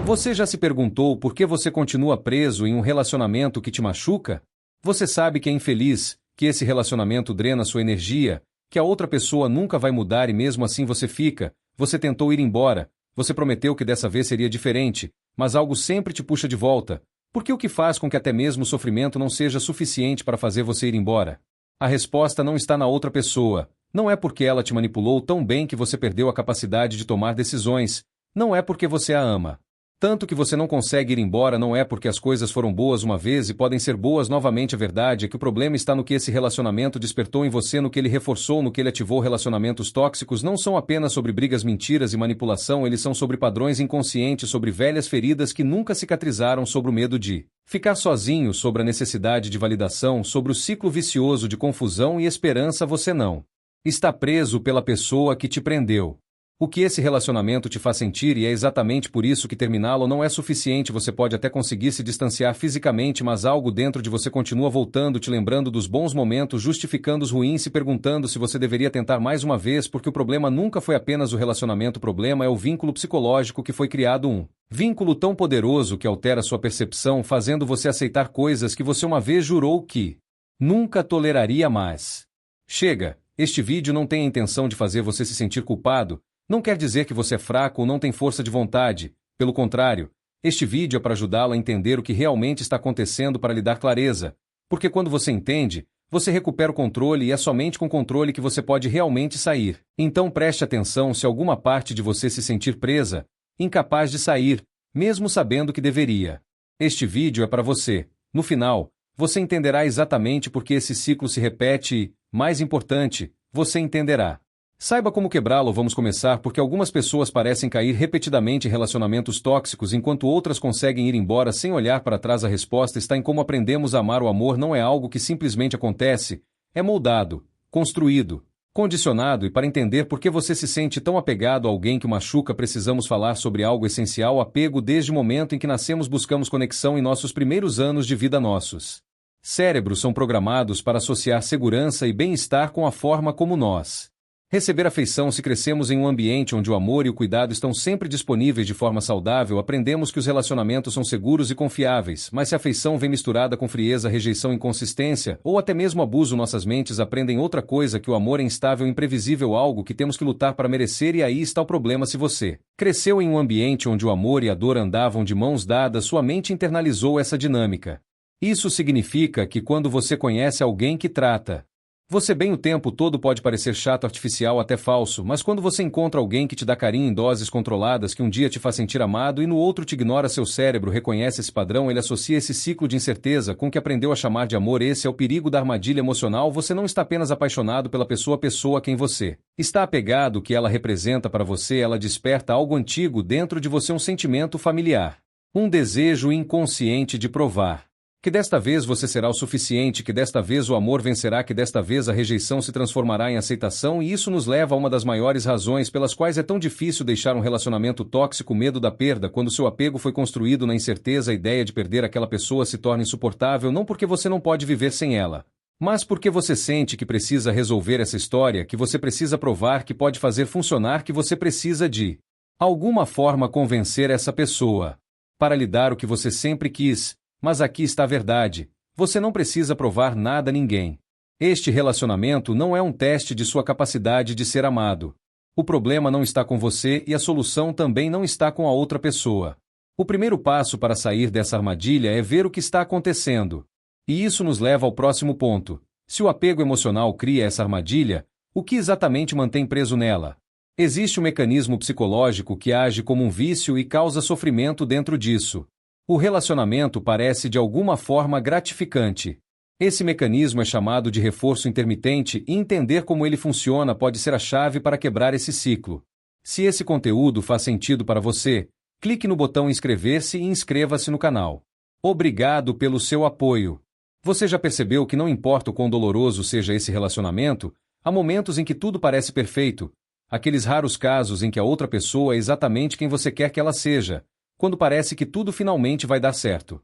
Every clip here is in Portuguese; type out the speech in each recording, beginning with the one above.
Você já se perguntou por que você continua preso em um relacionamento que te machuca? Você sabe que é infeliz, que esse relacionamento drena sua energia, que a outra pessoa nunca vai mudar e mesmo assim você fica. Você tentou ir embora, você prometeu que dessa vez seria diferente, mas algo sempre te puxa de volta. Por que o que faz com que até mesmo o sofrimento não seja suficiente para fazer você ir embora? A resposta não está na outra pessoa. Não é porque ela te manipulou tão bem que você perdeu a capacidade de tomar decisões. Não é porque você a ama. Tanto que você não consegue ir embora não é porque as coisas foram boas uma vez e podem ser boas novamente. A verdade é que o problema está no que esse relacionamento despertou em você, no que ele reforçou, no que ele ativou. Relacionamentos tóxicos não são apenas sobre brigas, mentiras e manipulação, eles são sobre padrões inconscientes, sobre velhas feridas que nunca cicatrizaram, sobre o medo de ficar sozinho, sobre a necessidade de validação, sobre o ciclo vicioso de confusão e esperança. Você não está preso pela pessoa que te prendeu. O que esse relacionamento te faz sentir, e é exatamente por isso que terminá-lo não é suficiente. Você pode até conseguir se distanciar fisicamente, mas algo dentro de você continua voltando, te lembrando dos bons momentos, justificando os ruins, se perguntando se você deveria tentar mais uma vez, porque o problema nunca foi apenas o relacionamento, o problema é o vínculo psicológico que foi criado, um vínculo tão poderoso que altera sua percepção, fazendo você aceitar coisas que você uma vez jurou que nunca toleraria mais. Chega, este vídeo não tem a intenção de fazer você se sentir culpado. Não quer dizer que você é fraco ou não tem força de vontade. Pelo contrário, este vídeo é para ajudá-lo a entender o que realmente está acontecendo, para lhe dar clareza. Porque quando você entende, você recupera o controle e é somente com controle que você pode realmente sair. Então preste atenção se alguma parte de você se sentir presa, incapaz de sair, mesmo sabendo que deveria. Este vídeo é para você. No final, você entenderá exatamente por que esse ciclo se repete e, mais importante, você entenderá. Saiba como quebrá-lo. Vamos começar porque algumas pessoas parecem cair repetidamente em relacionamentos tóxicos enquanto outras conseguem ir embora sem olhar para trás. A resposta está em como aprendemos a amar. O amor não é algo que simplesmente acontece, é moldado, construído, condicionado. E para entender por que você se sente tão apegado a alguém que o machuca, precisamos falar sobre algo essencial: o apego. Desde o momento em que nascemos buscamos conexão. Em nossos primeiros anos de vida, nossos cérebros são programados para associar segurança e bem-estar com a forma como nós receber afeição. Se crescemos em um ambiente onde o amor e o cuidado estão sempre disponíveis de forma saudável, aprendemos que os relacionamentos são seguros e confiáveis. Mas se a afeição vem misturada com frieza, rejeição, inconsistência ou até mesmo abuso, nossas mentes aprendem outra coisa: que o amor é instável e imprevisível, algo que temos que lutar para merecer. E aí está o problema: se você cresceu em um ambiente onde o amor e a dor andavam de mãos dadas, sua mente internalizou essa dinâmica. Isso significa que quando você conhece alguém que trata você bem o tempo todo, pode parecer chato, artificial, até falso, mas quando você encontra alguém que te dá carinho em doses controladas, que um dia te faz sentir amado e no outro te ignora, seu cérebro reconhece esse padrão, ele associa esse ciclo de incerteza com o que aprendeu a chamar de amor. Esse é o perigo da armadilha emocional. Você não está apenas apaixonado pela pessoa a quem você está apegado, o que ela representa para você. Ela desperta algo antigo dentro de você, um sentimento familiar, um desejo inconsciente de provar que desta vez você será o suficiente, que desta vez o amor vencerá, que desta vez a rejeição se transformará em aceitação. E isso nos leva a uma das maiores razões pelas quais é tão difícil deixar um relacionamento tóxico: o medo da perda. Quando seu apego foi construído na incerteza, a ideia de perder aquela pessoa se torna insuportável, não porque você não pode viver sem ela, mas porque você sente que precisa resolver essa história, que você precisa provar que pode fazer funcionar, que você precisa de alguma forma convencer essa pessoa para lhe dar o que você sempre quis. Mas aqui está a verdade: você não precisa provar nada a ninguém. Este relacionamento não é um teste de sua capacidade de ser amado. O problema não está com você e a solução também não está com a outra pessoa. O primeiro passo para sair dessa armadilha é ver o que está acontecendo. E isso nos leva ao próximo ponto: se o apego emocional cria essa armadilha, o que exatamente mantém preso nela? Existe um mecanismo psicológico que age como um vício e causa sofrimento dentro disso. O relacionamento parece de alguma forma gratificante. Esse mecanismo é chamado de reforço intermitente e entender como ele funciona pode ser a chave para quebrar esse ciclo. Se esse conteúdo faz sentido para você, clique no botão inscrever-se e inscreva-se no canal. Obrigado pelo seu apoio. Você já percebeu que não importa o quão doloroso seja esse relacionamento, há momentos em que tudo parece perfeito, aqueles raros casos em que a outra pessoa é exatamente quem você quer que ela seja, quando parece que tudo finalmente vai dar certo.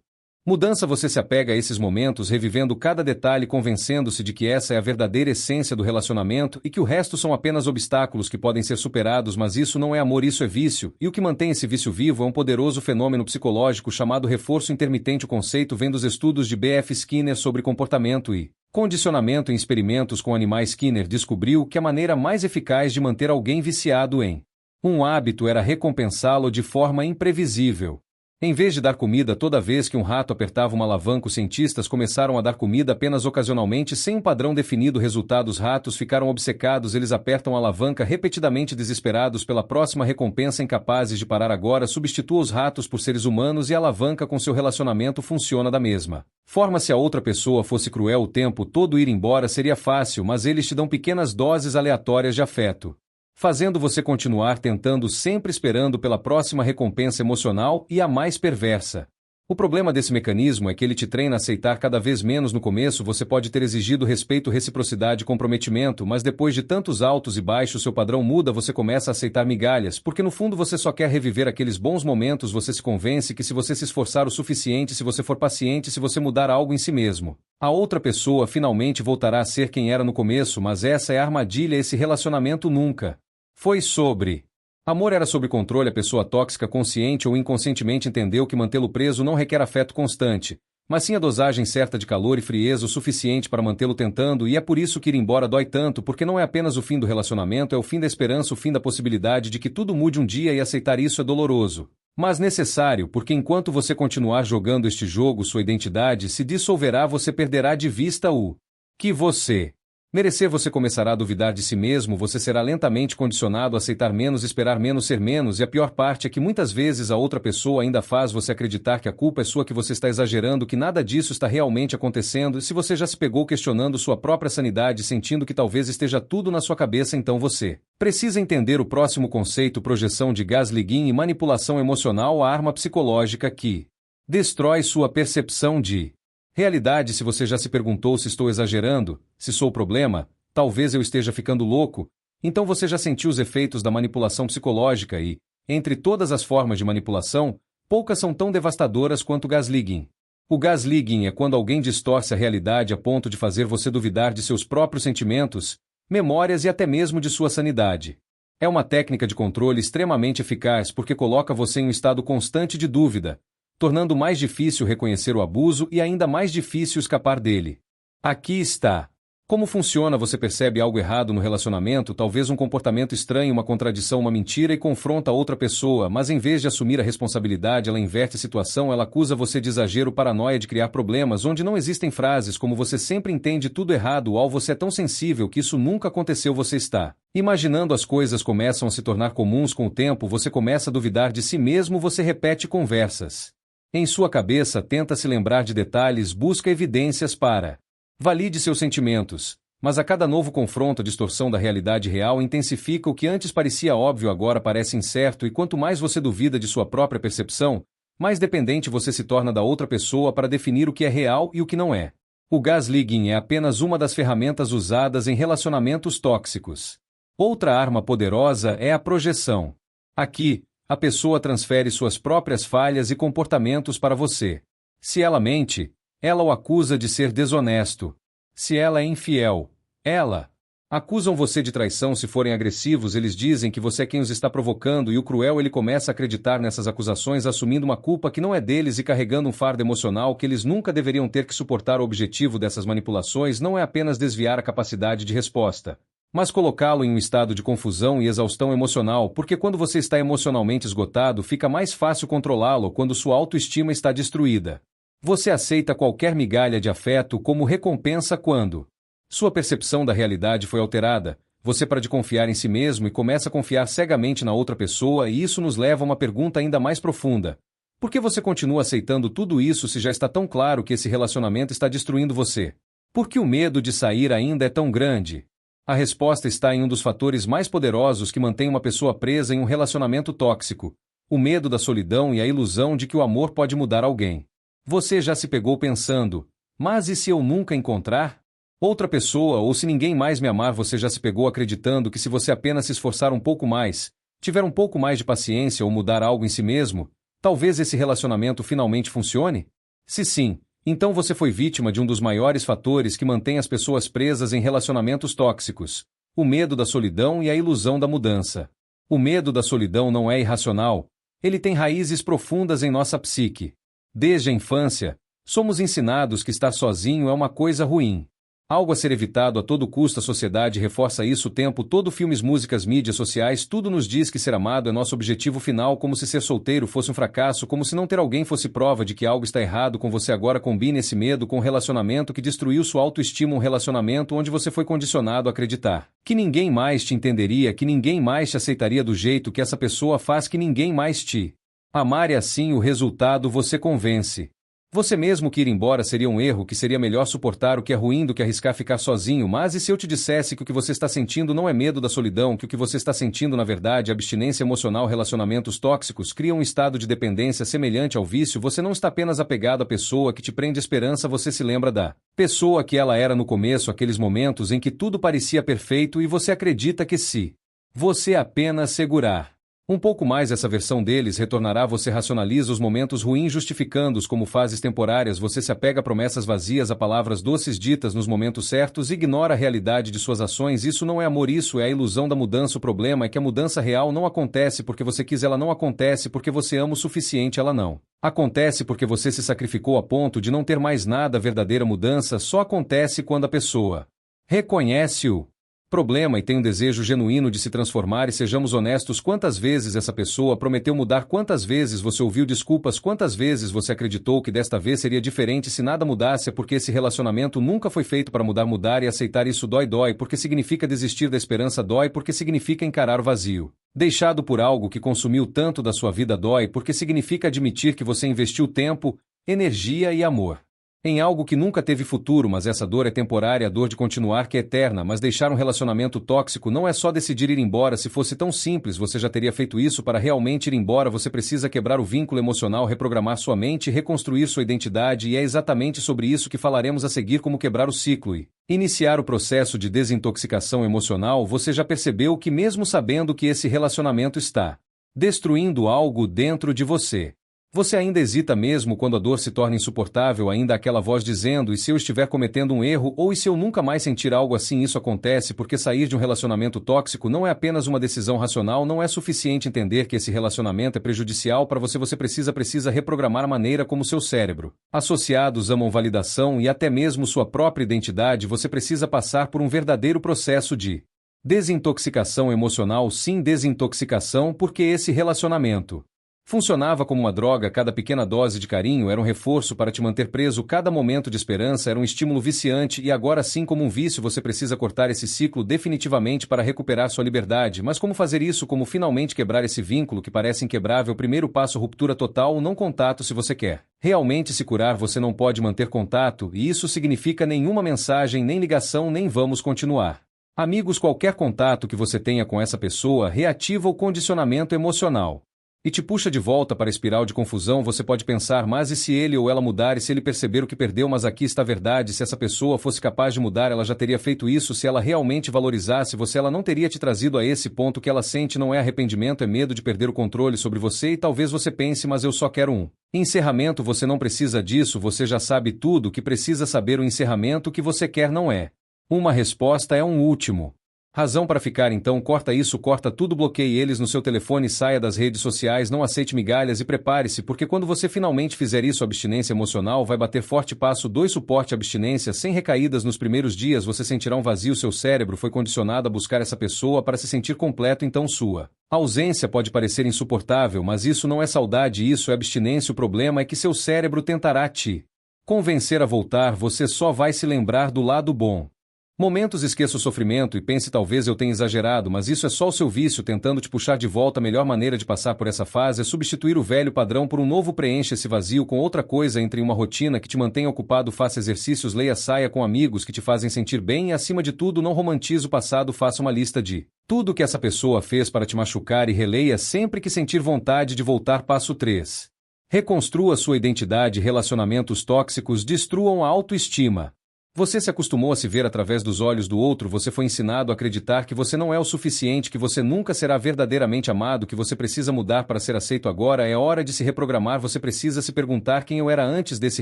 Mudança. Você se apega a esses momentos, revivendo cada detalhe, convencendo-se de que essa é a verdadeira essência do relacionamento e que o resto são apenas obstáculos que podem ser superados, mas isso não é amor, isso é vício, e o que mantém esse vício vivo é um poderoso fenômeno psicológico chamado reforço intermitente. O conceito vem dos estudos de B.F. Skinner sobre comportamento e condicionamento em experimentos com animais. Skinner descobriu que a maneira mais eficaz de manter alguém viciado em um hábito era recompensá-lo de forma imprevisível. Em vez de dar comida toda vez que um rato apertava uma alavanca, os cientistas começaram a dar comida apenas ocasionalmente, sem um padrão definido. Resultado: os ratos ficaram obcecados, eles apertam a alavanca repetidamente, desesperados pela próxima recompensa, incapazes de parar. Agora substitua os ratos por seres humanos e a alavanca com seu relacionamento funciona da mesma forma. Se a outra pessoa fosse cruel o tempo todo, ir embora seria fácil, mas eles te dão pequenas doses aleatórias de afeto, fazendo você continuar tentando, sempre esperando pela próxima recompensa emocional e a mais perversa. O problema desse mecanismo é que ele te treina a aceitar cada vez menos. No começo você pode ter exigido respeito, reciprocidade e comprometimento, mas depois de tantos altos e baixos seu padrão muda, você começa a aceitar migalhas, porque no fundo você só quer reviver aqueles bons momentos. Você se convence que se você se esforçar o suficiente, se você for paciente, se você mudar algo em si mesmo, a outra pessoa finalmente voltará a ser quem era no começo. Mas essa é a armadilha. Esse relacionamento nunca foi sobre amor, era sobre controle. A pessoa tóxica, consciente ou inconscientemente, entendeu que mantê-lo preso não requer afeto constante, mas sim a dosagem certa de calor e frieza o suficiente para mantê-lo tentando, e é por isso que ir embora dói tanto, porque não é apenas o fim do relacionamento, é o fim da esperança, o fim da possibilidade de que tudo mude um dia, e aceitar isso é doloroso, mas necessário, porque enquanto você continuar jogando este jogo, sua identidade se dissolverá, você perderá de vista o que você merecer. Você começará a duvidar de si mesmo, você será lentamente condicionado a aceitar menos, esperar menos, ser menos, e a pior parte é que muitas vezes a outra pessoa ainda faz você acreditar que a culpa é sua, que você está exagerando, que nada disso está realmente acontecendo. E se você já se pegou questionando sua própria sanidade, sentindo que talvez esteja tudo na sua cabeça, então você precisa entender o próximo conceito: projeção de gaslighting e manipulação emocional, a arma psicológica que destrói sua percepção de realidade. Se você já se perguntou se estou exagerando, se sou o problema, talvez eu esteja ficando louco, então você já sentiu os efeitos da manipulação psicológica e, entre todas as formas de manipulação, poucas são tão devastadoras quanto o gaslighting. O gaslighting é quando alguém distorce a realidade a ponto de fazer você duvidar de seus próprios sentimentos, memórias e até mesmo de sua sanidade. É uma técnica de controle extremamente eficaz porque coloca você em um estado constante de dúvida, tornando mais difícil reconhecer o abuso e ainda mais difícil escapar dele. Aqui está como funciona. Você percebe algo errado no relacionamento, talvez um comportamento estranho, uma contradição, uma mentira, e confronta a outra pessoa, mas em vez de assumir a responsabilidade, ela inverte a situação, ela acusa você de exagero, paranoia, de criar problemas onde não existem. Frases como "você sempre entende tudo errado" ou "você é tão sensível que isso nunca aconteceu". Você está imaginando as coisas começam a se tornar comuns com o tempo, você começa a duvidar de si mesmo, você repete conversas em sua cabeça, tenta se lembrar de detalhes, busca evidências para valide seus sentimentos, mas a cada novo confronto, a distorção da realidade real intensifica. O que antes parecia óbvio agora parece incerto, e quanto mais você duvida de sua própria percepção, mais dependente você se torna da outra pessoa para definir o que é real e o que não é. O gaslighting é apenas uma das ferramentas usadas em relacionamentos tóxicos. Outra arma poderosa é a projeção. Aqui, a pessoa transfere suas próprias falhas e comportamentos para você. Se ela mente, ela o acusa de ser desonesto. Se ela é infiel, ela acusam você de traição. Se forem agressivos, eles dizem que você é quem os está provocando, e o cruel, ele começa a acreditar nessas acusações, assumindo uma culpa que não é deles e carregando um fardo emocional que eles nunca deveriam ter que suportar. O objetivo dessas manipulações não é apenas desviar a capacidade de resposta, mas colocá-lo em um estado de confusão e exaustão emocional, porque quando você está emocionalmente esgotado, fica mais fácil controlá-lo. Quando sua autoestima está destruída, você aceita qualquer migalha de afeto como recompensa. Quando sua percepção da realidade foi alterada, você para de confiar em si mesmo e começa a confiar cegamente na outra pessoa, e isso nos leva a uma pergunta ainda mais profunda: por que você continua aceitando tudo isso se já está tão claro que esse relacionamento está destruindo você? Por que o medo de sair ainda é tão grande? A resposta está em um dos fatores mais poderosos que mantém uma pessoa presa em um relacionamento tóxico: o medo da solidão e a ilusão de que o amor pode mudar alguém. Você já se pegou pensando: mas e se eu nunca encontrar outra pessoa, ou se ninguém mais me amar? Você já se pegou acreditando que se você apenas se esforçar um pouco mais, tiver um pouco mais de paciência ou mudar algo em si mesmo, talvez esse relacionamento finalmente funcione? Se sim, então você foi vítima de um dos maiores fatores que mantém as pessoas presas em relacionamentos tóxicos: o medo da solidão e a ilusão da mudança. O medo da solidão não é irracional, ele tem raízes profundas em nossa psique. Desde a infância, somos ensinados que estar sozinho é uma coisa ruim. Algo a ser evitado a todo custo. A sociedade reforça isso o tempo todo. Filmes, músicas, mídias sociais, tudo nos diz que ser amado é nosso objetivo final, como se ser solteiro fosse um fracasso, como se não ter alguém fosse prova de que algo está errado com você. Agora combine esse medo com um relacionamento que destruiu sua autoestima, um relacionamento onde você foi condicionado a acreditar que ninguém mais te entenderia, que ninguém mais te aceitaria do jeito que essa pessoa faz, que ninguém mais te amar, e assim o resultado você convence você mesmo que ir embora seria um erro, que seria melhor suportar o que é ruim do que arriscar ficar sozinho. Mas e se eu te dissesse que o que você está sentindo não é medo da solidão, que o que você está sentindo na verdade é abstinência emocional? Relacionamentos tóxicos criam um estado de dependência semelhante ao vício. Você não está apenas apegado à pessoa que te prende esperança, você se lembra da pessoa que ela era no começo, aqueles momentos em que tudo parecia perfeito e você acredita que se você apenas segurar um pouco mais essa versão deles retornará. Você racionaliza os momentos ruins justificando-os como fases temporárias. Você se apega a promessas vazias, a palavras doces ditas nos momentos certos e ignora a realidade de suas ações. Isso não é amor, isso é a ilusão da mudança. O problema é que a mudança real não acontece porque você quis, ela não acontece porque você ama o suficiente, ela não acontece porque você se sacrificou a ponto de não ter mais nada. A verdadeira mudança só acontece quando a pessoa reconhece o problema e tem um desejo genuíno de se transformar. E sejamos honestos, quantas vezes essa pessoa prometeu mudar, quantas vezes você ouviu desculpas, quantas vezes você acreditou que desta vez seria diferente se nada mudasse? É porque esse relacionamento nunca foi feito para mudar. Mudar e aceitar isso dói, porque significa desistir da esperança, dói porque significa encarar o vazio deixado por algo que consumiu tanto da sua vida, dói porque significa admitir que você investiu tempo, energia e amor em algo que nunca teve futuro. Mas essa dor é temporária, a dor de continuar que é eterna. Mas deixar um relacionamento tóxico não é só decidir ir embora. Se fosse tão simples, você já teria feito isso. Para realmente ir embora, você precisa quebrar o vínculo emocional, reprogramar sua mente, reconstruir sua identidade, e é exatamente sobre isso que falaremos a seguir: como quebrar o ciclo e iniciar o processo de desintoxicação emocional. Você já percebeu que, mesmo sabendo que esse relacionamento está destruindo algo dentro de você, você ainda hesita mesmo quando a dor se torna insuportável? Ainda aquela voz dizendo: e se eu estiver cometendo um erro? Ou e se eu nunca mais sentir algo assim? Isso acontece porque sair de um relacionamento tóxico não é apenas uma decisão racional. Não é suficiente entender que esse relacionamento é prejudicial para você. Você precisa reprogramar a maneira como seu cérebro, associados, amam validação e até mesmo sua própria identidade. Você precisa passar por um verdadeiro processo de desintoxicação emocional. Sim, desintoxicação, porque esse relacionamento funcionava como uma droga. Cada pequena dose de carinho era um reforço para te manter preso. Cada momento de esperança era um estímulo viciante. E agora, assim como um vício, você precisa cortar esse ciclo definitivamente para recuperar sua liberdade. Mas como fazer isso? Como finalmente quebrar esse vínculo que parece inquebrável? Primeiro passo: ruptura total, não contato. Se você quer realmente se curar, você não pode manter contato, e isso significa nenhuma mensagem, nem ligação, nem vamos continuar amigos. Qualquer contato que você tenha com essa pessoa reativa o condicionamento emocional e te puxa de volta para a espiral de confusão. Você pode pensar: mas e se ele ou ela mudar? E se ele perceber o que perdeu? Mas aqui está a verdade: se essa pessoa fosse capaz de mudar, ela já teria feito isso. Se ela realmente valorizasse você, ela não teria te trazido a esse ponto. Que ela sente não é arrependimento, é medo de perder o controle sobre você. E talvez você pense: mas eu só quero um encerramento. Você não precisa disso, você já sabe tudo o que precisa saber. O encerramento que você quer não é uma resposta, é um último razão para ficar. Então corta isso, corta tudo, bloqueie eles no seu telefone, saia das redes sociais, não aceite migalhas e prepare-se, porque quando você finalmente fizer isso, a abstinência emocional vai bater forte. Passo 2: suporte a abstinência sem recaídas. Nos primeiros dias você sentirá um vazio, seu cérebro foi condicionado a buscar essa pessoa para se sentir completo, então sua ausência pode parecer insuportável, mas isso não é saudade, isso é abstinência. O problema é que seu cérebro tentará te convencer a voltar, você só vai se lembrar do lado bom. Momentos, esqueça o sofrimento e pense: talvez eu tenha exagerado, mas isso é só o seu vício tentando te puxar de volta. A melhor maneira de passar por essa fase é substituir o velho padrão por um novo. Preencha esse vazio com outra coisa. Entre em uma rotina que te mantenha ocupado, faça exercícios, leia, saia com amigos que te fazem sentir bem e, acima de tudo, não romantize o passado. Faça uma lista de tudo que essa pessoa fez para te machucar e releia sempre que sentir vontade de voltar. Passo 3: reconstrua sua identidade. Relacionamentos tóxicos destruam a autoestima. Você se acostumou a se ver através dos olhos do outro, você foi ensinado a acreditar que você não é o suficiente, que você nunca será verdadeiramente amado, que você precisa mudar para ser aceito. Agora é hora de se reprogramar, você precisa se perguntar quem eu era antes desse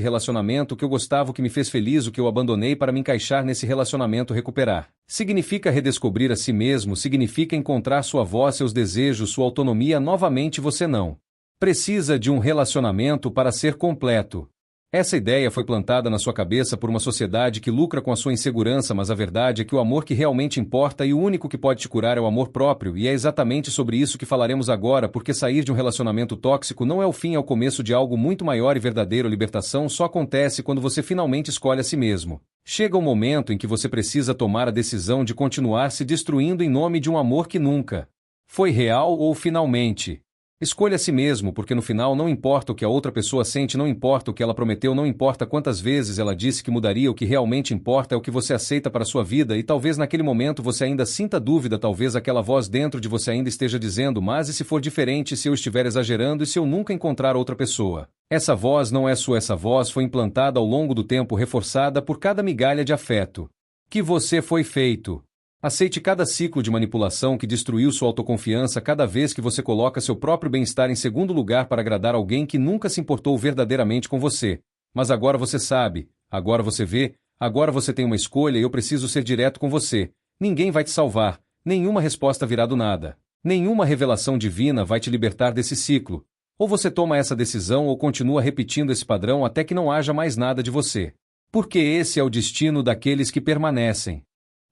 relacionamento, o que eu gostava, o que me fez feliz, o que eu abandonei para me encaixar nesse relacionamento. Recuperar significa redescobrir a si mesmo, significa encontrar sua voz, seus desejos, sua autonomia novamente. Você não precisa de um relacionamento para ser completo. Essa ideia foi plantada na sua cabeça por uma sociedade que lucra com a sua insegurança, mas a verdade é que o amor que realmente importa e o único que pode te curar é o amor próprio, e é exatamente sobre isso que falaremos agora, porque sair de um relacionamento tóxico não é o fim, é o começo de algo muito maior e verdadeiro. Libertação só acontece quando você finalmente escolhe a si mesmo. Chega o momento em que você precisa tomar a decisão de continuar se destruindo em nome de um amor que nunca foi real ou finalmente. Escolha a si mesmo, porque no final não importa o que a outra pessoa sente, não importa o que ela prometeu, não importa quantas vezes ela disse que mudaria, o que realmente importa é o que você aceita para a sua vida, e talvez naquele momento você ainda sinta dúvida, talvez aquela voz dentro de você ainda esteja dizendo: mas e se for diferente, se eu estiver exagerando e se eu nunca encontrar outra pessoa? Essa voz não é sua, essa voz foi implantada ao longo do tempo, reforçada por cada migalha de afeto que você foi feito. Aceite cada ciclo de manipulação que destruiu sua autoconfiança cada vez que você coloca seu próprio bem-estar em segundo lugar para agradar alguém que nunca se importou verdadeiramente com você. Mas agora você sabe, agora você vê, agora você tem uma escolha e eu preciso ser direto com você. Ninguém vai te salvar, nenhuma resposta virá do nada. Nenhuma revelação divina vai te libertar desse ciclo. Ou você toma essa decisão ou continua repetindo esse padrão até que não haja mais nada de você. Porque esse é o destino daqueles que permanecem.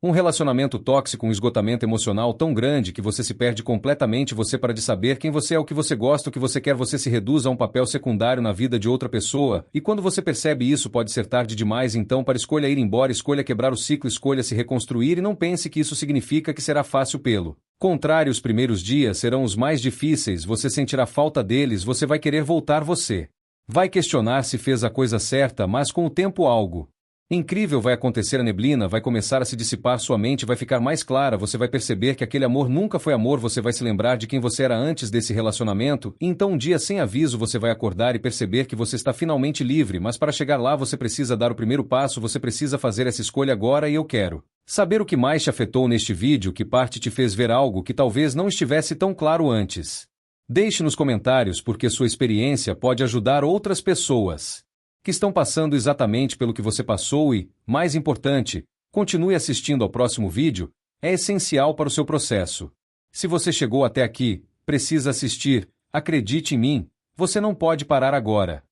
Um relacionamento tóxico, um esgotamento emocional tão grande que você se perde completamente. Você para de saber quem você é, o que você gosta, o que você quer, você se reduz a um papel secundário na vida de outra pessoa, e quando você percebe isso pode ser tarde demais. Então para escolha ir embora, escolha quebrar o ciclo, escolha se reconstruir, e não pense que isso significa que será fácil. Pelo contrário, os primeiros dias serão os mais difíceis, você sentirá falta deles, você vai querer voltar, você vai questionar se fez a coisa certa, mas com o tempo algo incrível vai acontecer, a neblina vai começar a se dissipar, sua mente vai ficar mais clara, você vai perceber que aquele amor nunca foi amor, você vai se lembrar de quem você era antes desse relacionamento, e então um dia sem aviso você vai acordar e perceber que você está finalmente livre, mas para chegar lá você precisa dar o primeiro passo, você precisa fazer essa escolha agora. E eu quero saber o que mais te afetou neste vídeo, que parte te fez ver algo que talvez não estivesse tão claro antes. Deixe nos comentários, porque sua experiência pode ajudar outras pessoas que estão passando exatamente pelo que você passou e, mais importante, continue assistindo ao próximo vídeo, é essencial para o seu processo. Se você chegou até aqui, precisa assistir, acredite em mim, você não pode parar agora.